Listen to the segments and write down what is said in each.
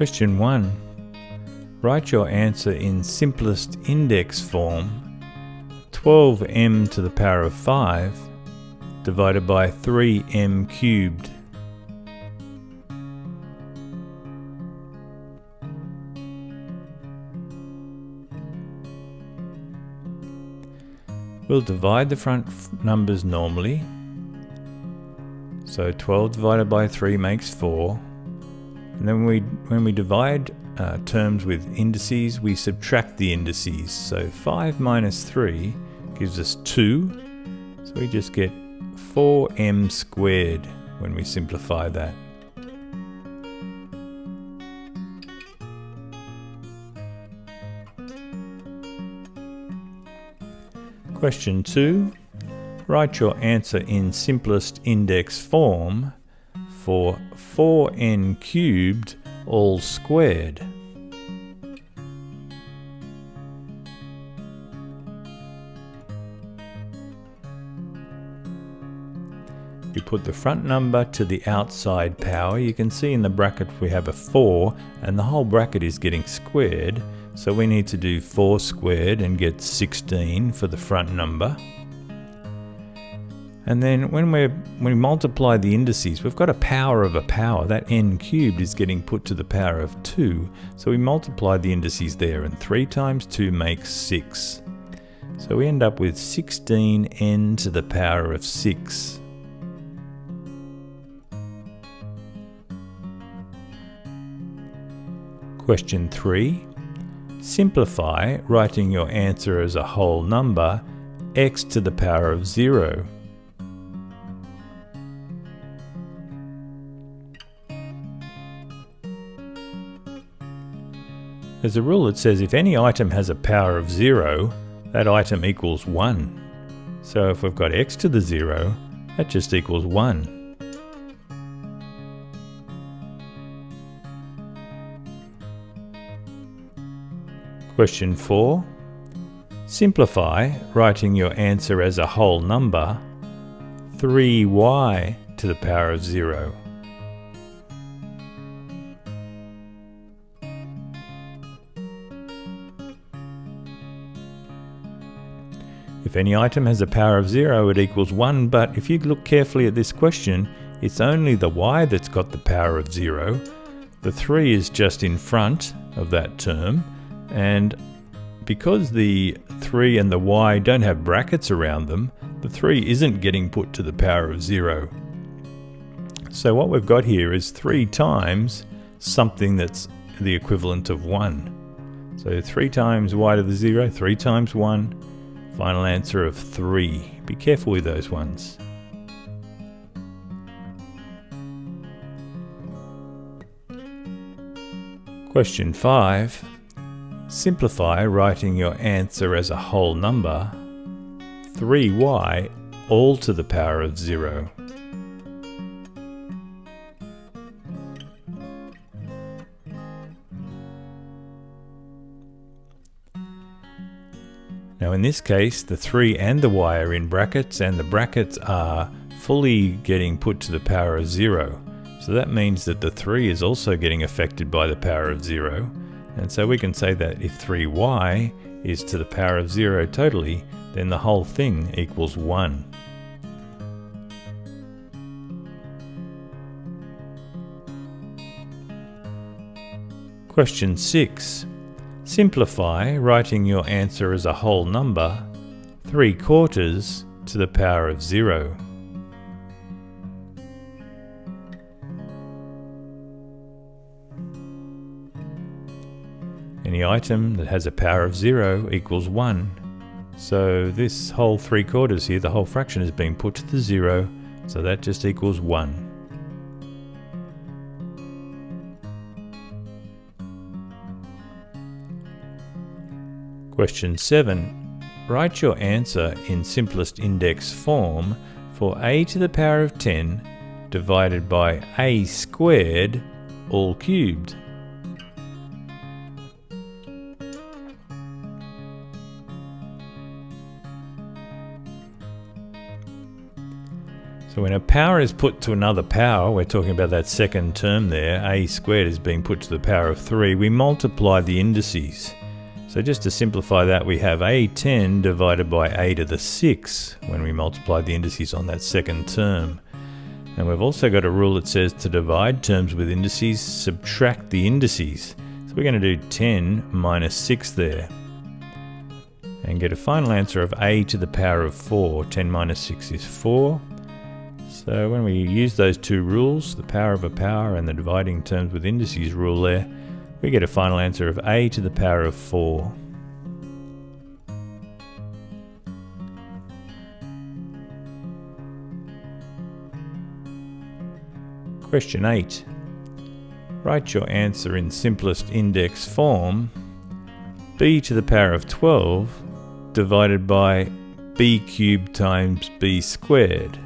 Question 1. Write your answer in simplest index form. 12m to the power of 5 divided by 3m cubed. We'll divide the front numbers normally. So 12 divided by 3 makes 4. And then when we divide terms with indices, we subtract the indices. So 5 minus 3 gives us 2. So we just get 4m squared when we simplify that. Question 2. Write your answer in simplest index form for 4n cubed all squared. We put the front number to the outside power. You can see in the bracket we have a 4 and the whole bracket is getting squared. So we need to do 4 squared and get 16 for the front number. And then when we multiply the indices, we've got a power of a power. That n cubed is getting put to the power of 2. So we multiply the indices there, and 3 times 2 makes 6. So we end up with 16n to the power of 6. Question 3. Simplify, writing your answer as a whole number, x to the power of 0. There's a rule that says if any item has a power of 0, that item equals 1. So if we've got x to the 0, that just equals 1. Question 4. Simplify, writing your answer as a whole number, 3y to the power of 0. If any item has a power of 0, it equals 1, but if you look carefully at this question, it's only the y that's got the power of 0. The 3 is just in front of that term, and because the 3 and the y don't have brackets around them, the 3 isn't getting put to the power of 0. So what we've got here is 3 times something that's the equivalent of 1. So 3 times y to the 0, 3 times 1, final answer of 3. Be careful with those ones. Question 5. Simplify, writing your answer as a whole number, 3y all to the power of 0. Now in this case, the 3 and the y are in brackets, and the brackets are fully getting put to the power of 0. So that means that the 3 is also getting affected by the power of 0. And so we can say that if 3y is to the power of 0 totally, then the whole thing equals 1. Question 6. Simplify, writing your answer as a whole number, 3/4 to the power of 0. Any item that has a power of 0 equals 1. So this whole 3/4 here, the whole fraction is being put to the 0, so that just equals 1. Question 7. Write your answer in simplest index form for a to the power of 10 divided by a squared all cubed. So when a power is put to another power, we're talking about that second term there, a squared is being put to the power of 3, we multiply the indices. So just to simplify that, we have a10 divided by a to the 6 when we multiply the indices on that second term. And we've also got a rule that says to divide terms with indices, subtract the indices. So we're going to do 10 minus 6 there. And get a final answer of a to the power of 4. 10 minus 6 is 4. So when we use those two rules, the power of a power and the dividing terms with indices rule there, we get a final answer of a to the power of 4. Question 8. Write your answer in simplest index form. B to the power of 12 divided by b cubed times b squared.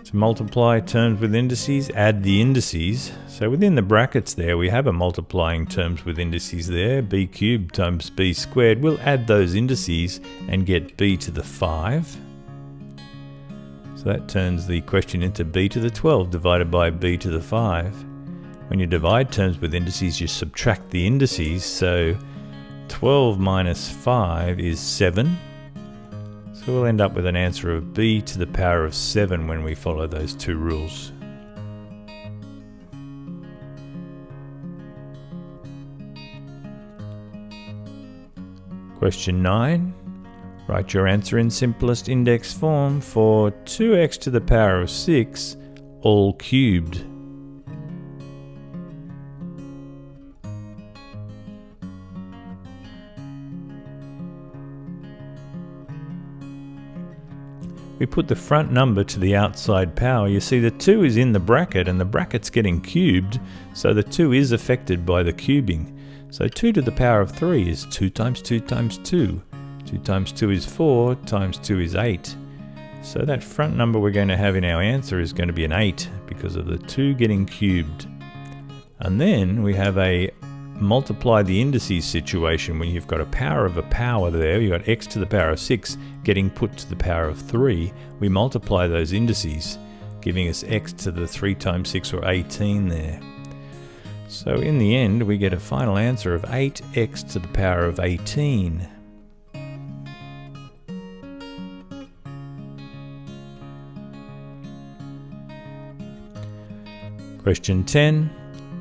To multiply terms with indices, add the indices. So within the brackets there, we have a multiplying terms with indices there, b cubed times b squared. We'll add those indices and get b to the 5. So that turns the question into b to the 12 divided by b to the 5. When you divide terms with indices, you subtract the indices. So 12 minus 5 is 7. So we'll end up with an answer of b to the power of 7 when we follow those two rules. Question 9. Write your answer in simplest index form for 2x to the power of 6, all cubed. We put the front number to the outside power. You see the 2 is in the bracket and the bracket's getting cubed, so the 2 is affected by the cubing. So 2 to the power of 3 is 2 times 2 times 2. 2 times 2 is 4, times 2 is 8. So that front number we're going to have in our answer is going to be an 8 because of the 2 getting cubed. And then we have a multiply the indices situation when you've got a power of a power there. You've got x to the power of 6 getting put to the power of 3. We multiply those indices, giving us x to the 3 times 6 or 18 there. So in the end, we get a final answer of 8x to the power of 18. Question 10.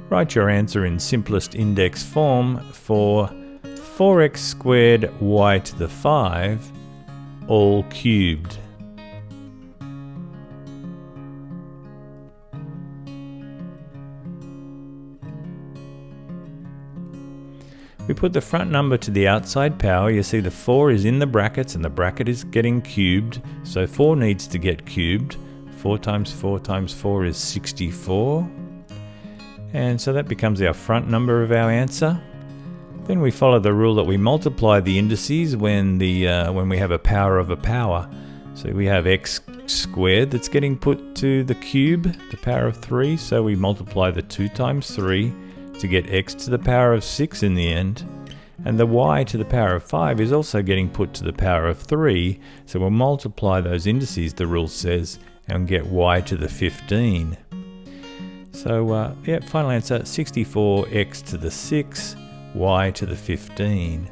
Write your answer in simplest index form for 4x squared y to the 5, all cubed. We put the front number to the outside power. You see the 4 is in the brackets and the bracket is getting cubed, so 4 needs to get cubed. 4 times 4 times 4 is 64. And so that becomes our front number of our answer. Then we follow the rule that we multiply the indices when we have a power of a power. So we have x squared that's getting put to the cube, the power of 3. So we multiply the 2 times 3 to get x to the power of 6 in the end. And the y to the power of 5 is also getting put to the power of 3. So we'll multiply those indices, the rule says, and get y to the 15. So, final answer, 64x to the 6, y to the 15.